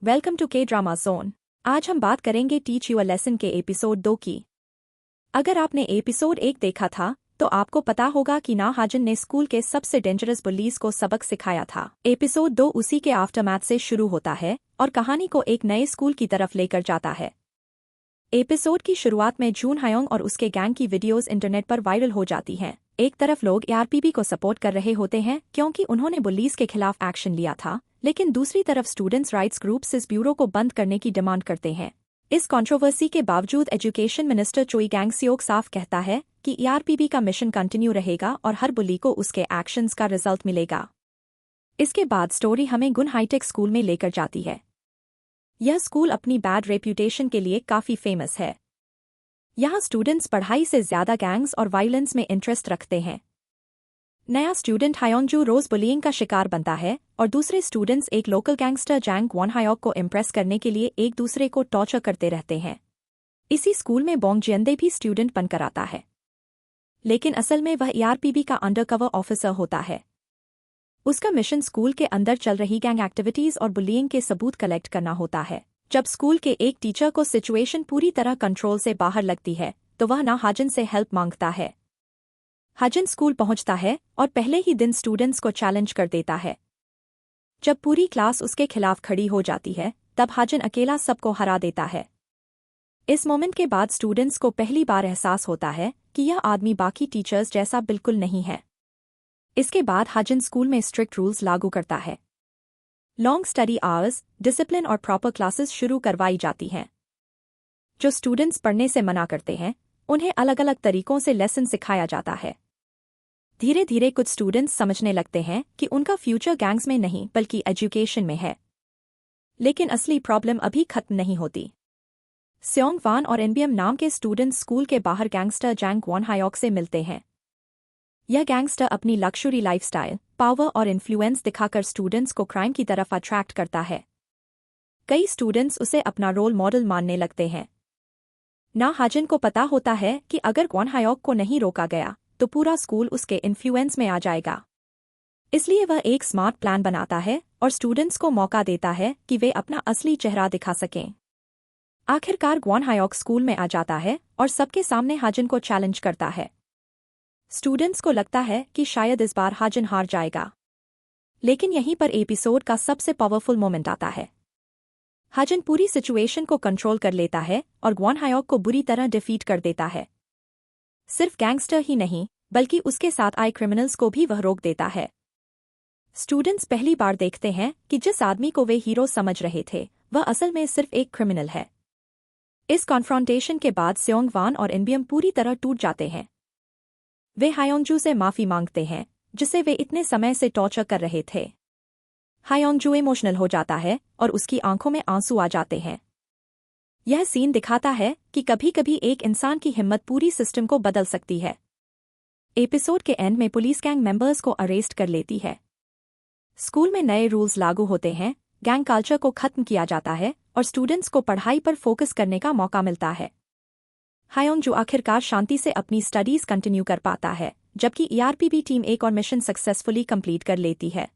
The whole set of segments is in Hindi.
वेलकम टू के ड्रामा जोन। आज हम बात करेंगे टीच यू अ लेसन के एपिसोड 2 की। अगर आपने एपिसोड 1 देखा था तो आपको पता होगा कि नाहाजन ने स्कूल के सबसे डेंजरस बुलीज को सबक सिखाया था। एपिसोड 2 उसी के आफ्टरमैथ से शुरू होता है और कहानी को एक नए स्कूल की तरफ लेकर जाता है। एपिसोड की शुरुआत में जून हायोंग और उसके गैंग की वीडियोस इंटरनेट पर वायरल हो जाती हैं। एक तरफ लोग एआरपीबी को सपोर्ट कर रहे होते हैं क्योंकि उन्होंने बुलीज के खिलाफ एक्शन लिया था, लेकिन दूसरी तरफ स्टूडेंट्स राइट्स ग्रुप्स इस ब्यूरो को बंद करने की डिमांड करते हैं। इस कंट्रोवर्सी के बावजूद एजुकेशन मिनिस्टर चोई गैंगसियोक साफ कहता है कि एआरपीबी का मिशन कंटिन्यू रहेगा और हर बुली को उसके एक्शंस का रिजल्ट मिलेगा। इसके बाद स्टोरी हमें गुन हाईटेक स्कूल में लेकर जाती है। यह स्कूल अपनी बैड रेप्यूटेशन के लिए काफी फेमस है। यहाँ स्टूडेंट्स पढ़ाई से ज्यादा गैंग्स और वायलेंस में इंटरेस्ट रखते हैं। नया स्टूडेंट हायोंगजू रोज बुलिंग का शिकार बनता है और दूसरे स्टूडेंट्स एक लोकल गैंगस्टर जैंग वॉन हायोक को इम्प्रेस करने के लिए एक दूसरे को टॉर्चर करते रहते हैं। इसी स्कूल में बोंग जियंदे भी स्टूडेंट बनकर आता है, लेकिन असल में वह एआरपीबी का अंडरकवर ऑफिसर होता है। उसका मिशन स्कूल के अंदर चल रही गैंग एक्टिविटीज और बुलिंग के सबूत कलेक्ट करना होता है। जब स्कूल के एक टीचर को सिचुएशन पूरी तरह कंट्रोल से बाहर लगती है तो वह नाहाजन से हेल्प मांगता है। हाजन स्कूल पहुंचता है और पहले ही दिन स्टूडेंट्स को चैलेंज कर देता है। जब पूरी क्लास उसके खिलाफ खड़ी हो जाती है तब हाजन अकेला सबको हरा देता है। इस मोमेंट के बाद स्टूडेंट्स को पहली बार एहसास होता है कि यह आदमी बाकी टीचर्स जैसा बिल्कुल नहीं है। इसके बाद हाजन स्कूल में स्ट्रिक्ट रूल्स लागू करता है। लॉन्ग स्टडी आवर्स, डिसिप्लिन और प्रॉपर क्लासेस शुरू करवाई जाती हैं। जो स्टूडेंट्स पढ़ने से मना करते हैं उन्हें अलग अलग तरीकों से लेसन सिखाया जाता है। धीरे धीरे कुछ स्टूडेंट्स समझने लगते हैं कि उनका फ्यूचर गैंग्स में नहीं बल्कि एजुकेशन में है। लेकिन असली प्रॉब्लम अभी खत्म नहीं होती। स्योंग वान और एनबीएम नाम के स्टूडेंट्स स्कूल के बाहर गैंगस्टर जैंग वॉन हायोक से मिलते हैं। यह गैंगस्टर अपनी लक्सुरी लाइफस्टाइल, पावर और इन्फ्लुएंस दिखाकर स्टूडेंट्स को क्राइम की तरफ अट्रैक्ट करता है। कई स्टूडेंट्स उसे अपना रोल मॉडल मानने लगते हैं। नाहाजन को पता होता है कि अगर वॉन हायोक को नहीं रोका गया तो पूरा स्कूल उसके इन्फ्लुएंस में आ जाएगा। इसलिए वह एक स्मार्ट प्लान बनाता है और स्टूडेंट्स को मौका देता है कि वे अपना असली चेहरा दिखा सकें। आखिरकार वॉन हायोक स्कूल में आ जाता है और सबके सामने हाजन को चैलेंज करता है। स्टूडेंट्स को लगता है कि शायद इस बार हाजन हार जाएगा, लेकिन यहीं पर एपिसोड का सबसे पावरफुल मोमेंट आता है। हाजन पूरी सिचुएशन को कंट्रोल कर लेता है और वॉन हायोक को बुरी तरह डिफीट कर देता है। सिर्फ गैंगस्टर ही नहीं बल्कि उसके साथ आए क्रिमिनल्स को भी वह रोक देता है। स्टूडेंट्स पहली बार देखते हैं कि जिस आदमी को वे हीरो समझ रहे थे वह असल में सिर्फ एक क्रिमिनल है। इस कॉन्फ्रॉन्टेशन के बाद स्योंग वान और एनबीएम पूरी तरह टूट जाते हैं। वे हायोंगजू से माफी मांगते हैं जिसे वे इतने समय से टॉर्चर कर रहे थे। हायोंगजू इमोशनल हो जाता है और उसकी आंखों में आंसू आ जाते हैं। यह सीन दिखाता है कि कभी कभी एक इंसान की हिम्मत पूरी सिस्टम को बदल सकती है। एपिसोड के एंड में पुलिस गैंग मेंबर्स को अरेस्ट कर लेती है। स्कूल में नए रूल्स लागू होते हैं, गैंग कल्चर को खत्म किया जाता है और स्टूडेंट्स को पढ़ाई पर फोकस करने का मौका मिलता है। हायोंगजू आखिरकार शांति से अपनी स्टडीज कंटिन्यू कर पाता है, जबकि एआरपीबी टीम एक और मिशन सक्सेसफुली कंप्लीट कर लेती है।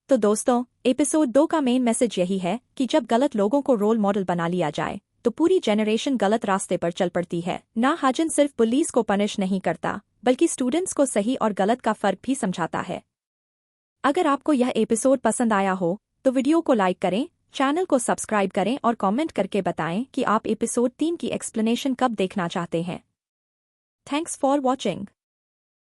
तो दोस्तों, एपिसोड 2 का मेन मैसेज यही है कि जब गलत लोगों को रोल मॉडल बना लिया जाए तो पूरी जेनरेशन गलत रास्ते पर चल पड़ती है। नाहाजन सिर्फ पुलिस को पनिश नहीं करता बल्कि स्टूडेंट्स को सही और गलत का फर्क भी समझाता है। अगर आपको यह एपिसोड पसंद आया हो तो वीडियो को लाइक करें, चैनल को सब्सक्राइब करें और कमेंट करके बताएं कि आप एपिसोड 3 की एक्सप्लेनेशन कब देखना चाहते हैं। Thanks for watching.